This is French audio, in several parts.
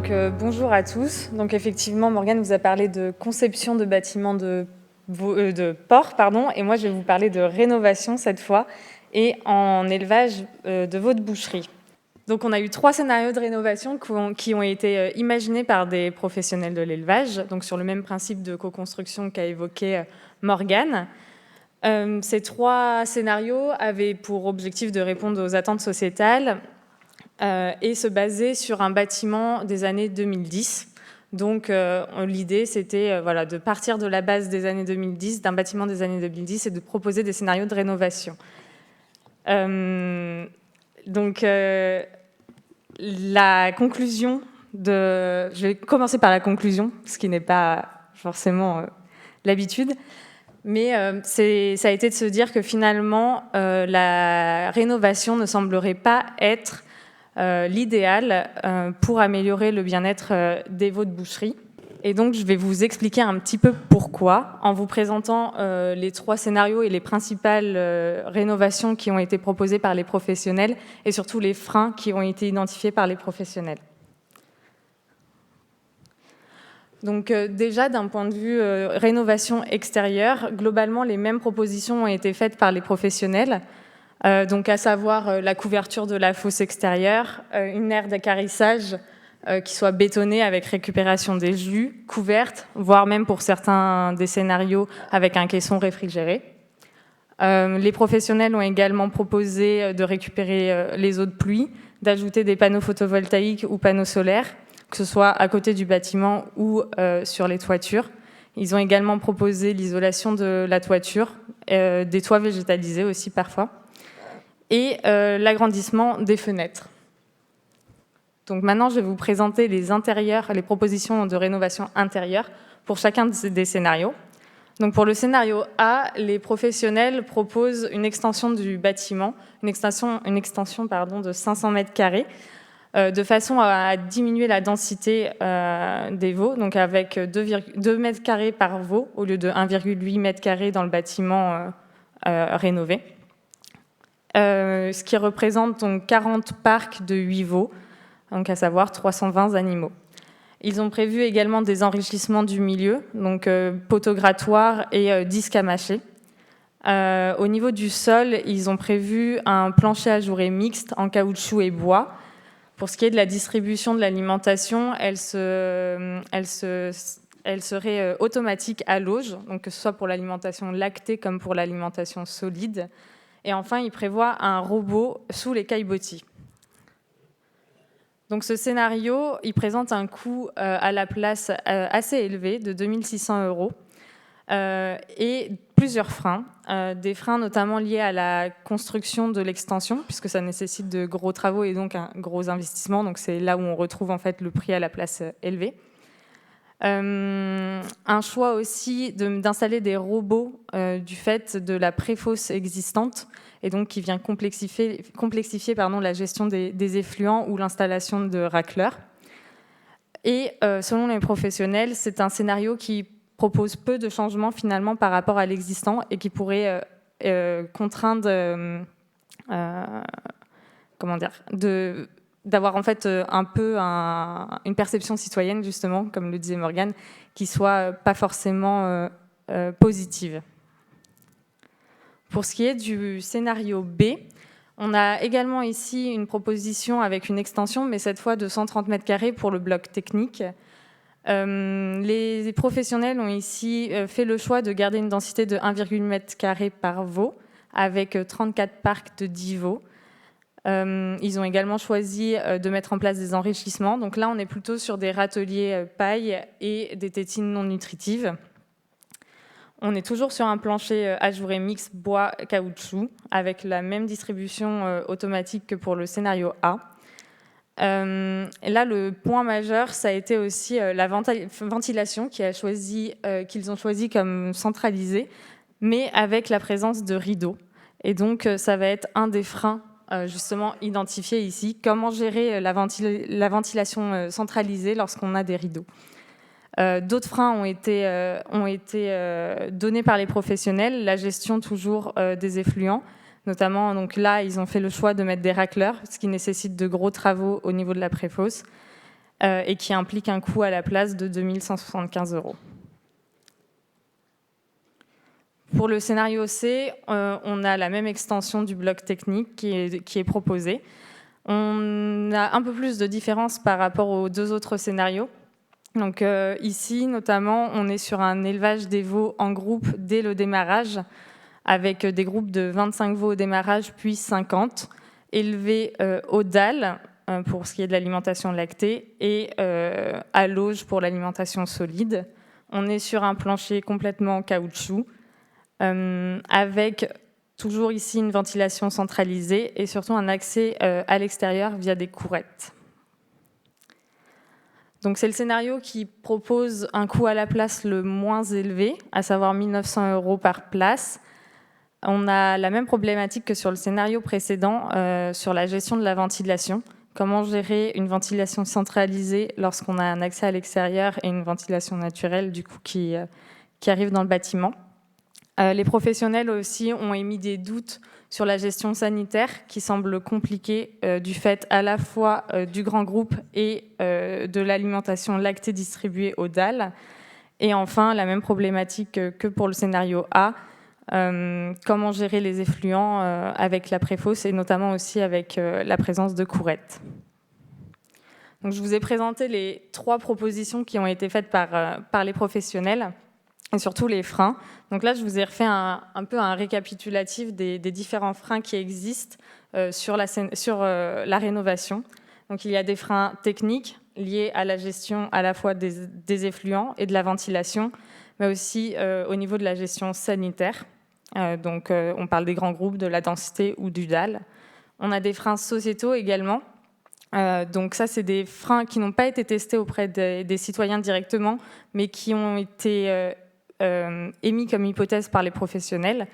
Bonjour à tous. Donc effectivement, Morgane vous a parlé de conception de bâtiments de porcs, et moi je vais vous parler de rénovation cette fois, et en élevage de veaux de boucherie. Donc on a eu 3 scénarios de rénovation qui ont été imaginés par des professionnels de l'élevage, donc sur le même principe de co-construction qu'a évoqué Morgane. Ces 3 scénarios avaient pour objectif de répondre aux attentes sociétales et se baser sur un bâtiment des années 2010. Donc l'idée, c'était de partir de la base des années 2010, d'un bâtiment des années 2010, et de proposer des scénarios de rénovation. La conclusion je vais commencer par la conclusion, ce qui n'est pas forcément l'habitude, mais ça a été de se dire que finalement, la rénovation ne semblerait pas être l'idéal pour améliorer le bien-être des veaux de boucherie. Et donc, je vais vous expliquer un petit peu pourquoi, en vous présentant les 3 scénarios et les principales rénovations qui ont été proposées par les professionnels, et surtout les freins qui ont été identifiés par les professionnels. Donc déjà, d'un point de vue rénovation extérieure, globalement, les mêmes propositions ont été faites par les professionnels. Donc à savoir la couverture de la fosse extérieure, une aire d'accarissage qui soit bétonnée avec récupération des jus, couverte, voire même pour certains des scénarios avec un caisson réfrigéré. Les professionnels ont également proposé de récupérer les eaux de pluie, d'ajouter des panneaux photovoltaïques ou panneaux solaires, que ce soit à côté du bâtiment ou sur les toitures. Ils ont également proposé l'isolation de la toiture, des toits végétalisés aussi parfois, et l'agrandissement des fenêtres. Donc maintenant, je vais vous présenter les propositions de rénovation intérieure pour chacun des scénarios. Donc pour le scénario A, les professionnels proposent une extension du bâtiment, une extension de 500 mètres carrés, de façon à diminuer la densité des veaux, donc avec 2 mètres carrés par veau au lieu de 1,8 mètre carré dans le bâtiment rénové. Ce qui représente donc 40 parcs de 8 veaux, donc à savoir 320 animaux. Ils ont prévu également des enrichissements du milieu, donc poteaux grattoirs et disques à mâcher. Au niveau du sol, ils ont prévu un plancher ajouré mixte en caoutchouc et bois. Pour ce qui est de la distribution de l'alimentation, elle serait automatique à l'auge, donc que ce soit pour l'alimentation lactée comme pour l'alimentation solide. Et enfin, il prévoit un robot sous les caillebotis. Donc ce scénario, il présente un coût à la place assez élevé de 2 600 € et plusieurs freins. Des freins notamment liés à la construction de l'extension, puisque ça nécessite de gros travaux et donc un gros investissement. Donc c'est là où on retrouve en fait le prix à la place élevé. Un choix aussi d'installer des robots du fait de la préfosse existante, et donc qui vient complexifier la gestion des effluents ou l'installation de racleurs. Et selon les professionnels, c'est un scénario qui propose peu de changements finalement par rapport à l'existant et qui pourrait contraindre d'avoir en fait un peu une perception citoyenne, justement, comme le disait Morgane, qui soit pas forcément positive. Pour ce qui est du scénario B, on a également ici une proposition avec une extension, mais cette fois de 130 mètres carrés pour le bloc technique. Les professionnels ont ici fait le choix de garder une densité de 1,8 mètre carré par veau, avec 34 parcs de 10 veaux. Ils ont également choisi de mettre en place des enrichissements. Donc là, on est plutôt sur des râteliers paille et des tétines non nutritives. On est toujours sur un plancher ajouré mix bois-caoutchouc, avec la même distribution automatique que pour le scénario A. Et là, le point majeur, ça a été aussi la ventilation qu'ils ont choisi comme centralisée, mais avec la présence de rideaux. Et donc, ça va être un des freins justement identifiés ici. Comment gérer la ventilation centralisée lorsqu'on a des rideaux. D'autres freins ont été donnés par les professionnels, la gestion toujours des effluents. Notamment, donc là, ils ont fait le choix de mettre des racleurs, ce qui nécessite de gros travaux au niveau de la préfosse. et qui implique un coût à la place de 2 175 €. Pour le scénario C, on a la même extension du bloc technique qui est proposée. On a un peu plus de différence par rapport aux 2 autres scénarios. Donc ici, notamment, on est sur un élevage des veaux en groupe dès le démarrage, avec des groupes de 25 veaux au démarrage, puis 50, élevés au dalle pour ce qui est de l'alimentation lactée et à l'auge pour l'alimentation solide. On est sur un plancher complètement en caoutchouc, avec toujours ici une ventilation centralisée et surtout un accès à l'extérieur via des courettes. Donc c'est le scénario qui propose un coût à la place le moins élevé, à savoir 1 900 € par place. On a la même problématique que sur le scénario précédent sur la gestion de la ventilation. Comment gérer une ventilation centralisée lorsqu'on a un accès à l'extérieur et une ventilation naturelle du coup, qui arrive dans le bâtiment. Les professionnels aussi ont émis des doutes sur la gestion sanitaire qui semble compliquée du fait à la fois du grand groupe et de l'alimentation lactée distribuée aux dalles. Et enfin, la même problématique que pour le scénario A, comment gérer les effluents avec la préfosse et notamment aussi avec la présence de courettes. Donc, je vous ai présenté les 3 propositions qui ont été faites par les professionnels et surtout les freins. Donc là, je vous ai refait un peu un récapitulatif des différents freins qui existent sur la rénovation. Donc il y a des freins techniques liés à la gestion à la fois des effluents et de la ventilation, mais aussi au niveau de la gestion sanitaire. Donc on parle des grands groupes, de la densité ou du DAL. On a des freins sociétaux également. Donc ça, c'est des freins qui n'ont pas été testés auprès des citoyens directement, mais qui ont été émis comme hypothèse par les professionnels,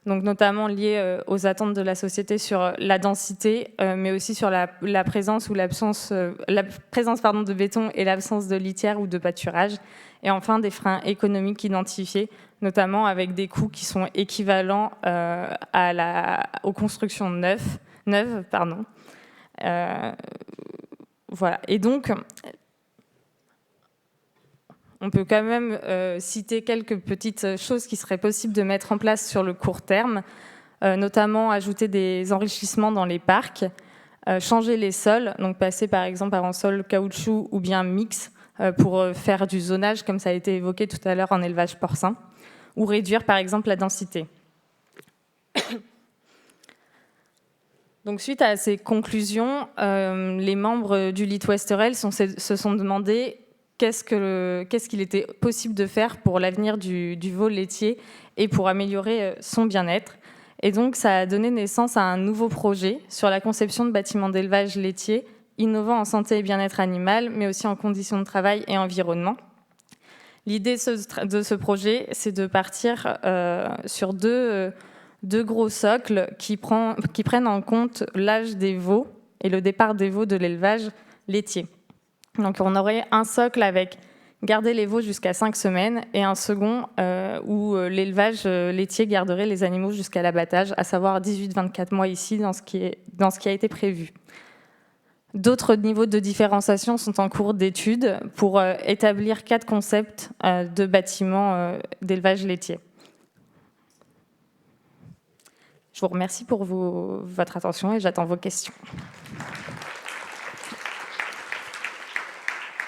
donc notamment liés aux attentes de la société sur la densité, mais aussi sur la présence ou l'absence, de béton et l'absence de litière ou de pâturage. Et enfin, des freins économiques identifiés, notamment avec des coûts qui sont équivalents aux constructions neuves. Voilà. Et donc, on peut quand même citer quelques petites choses qui seraient possibles de mettre en place sur le court terme, notamment ajouter des enrichissements dans les parcs, changer les sols, donc passer par exemple par un sol caoutchouc ou bien mix pour faire du zonage, comme ça a été évoqué tout à l'heure en élevage porcin, ou réduire par exemple la densité. Donc, suite à ces conclusions, les membres du Lit Ouesterel se sont demandé qu'est-ce qu'il était possible de faire pour l'avenir du veau laitier et pour améliorer son bien-être. Et donc, ça a donné naissance à un nouveau projet sur la conception de bâtiments d'élevage laitier innovants en santé et bien-être animal, mais aussi en conditions de travail et environnement. L'idée de ce projet, c'est de partir sur deux gros socles qui prennent en compte l'âge des veaux et le départ des veaux de l'élevage laitier. Donc on aurait un socle avec garder les veaux jusqu'à 5 semaines et un second où l'élevage laitier garderait les animaux jusqu'à l'abattage, à savoir 18-24 mois ici dans ce qui a été prévu. D'autres niveaux de différenciation sont en cours d'étude pour établir 4 concepts de bâtiments d'élevage laitier. Je vous remercie pour votre attention et j'attends vos questions.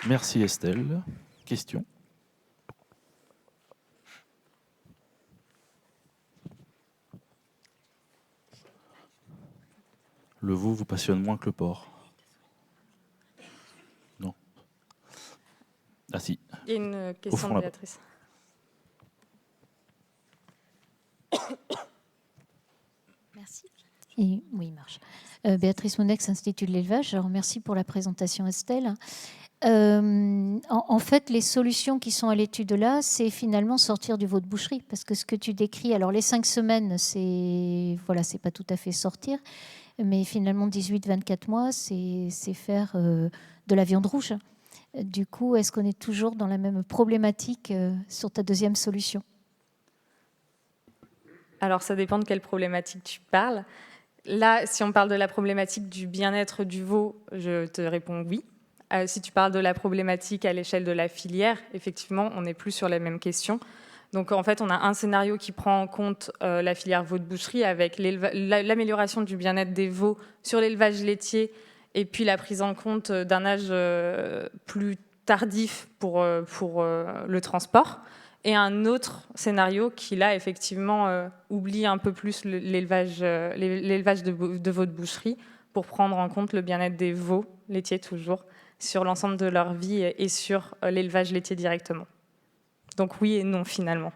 Merci Estelle. Question ? Le veau vous passionne moins que le porc ? Non. Ah si. Il y a une question de Béatrice. Merci. Oui, il marche. Béatrice Monex, Institut de l'élevage. Alors, merci pour la présentation, Estelle. En fait, les solutions qui sont à l'étude là, c'est finalement sortir du veau de boucherie. Parce que ce que tu décris, alors les 5 semaines, c'est pas tout à fait sortir. Mais finalement, 18-24 mois, c'est faire de la viande rouge. Du coup, est-ce qu'on est toujours dans la même problématique sur ta deuxième solution ? Alors, ça dépend de quelle problématique tu parles. Là, si on parle de la problématique du bien-être du veau, je te réponds oui. Si tu parles de la problématique à l'échelle de la filière, effectivement, on n'est plus sur les mêmes questions. Donc en fait, on a un scénario qui prend en compte la filière veau de boucherie avec l'amélioration du bien-être des veaux sur l'élevage laitier et puis la prise en compte d'un âge plus tardif pour le transport. Et un autre scénario qui, là, effectivement, oublie un peu plus l'élevage de veaux de boucherie pour prendre en compte le bien-être des veaux laitiers toujours sur l'ensemble de leur vie et sur l'élevage laitier directement. Donc oui et non, finalement.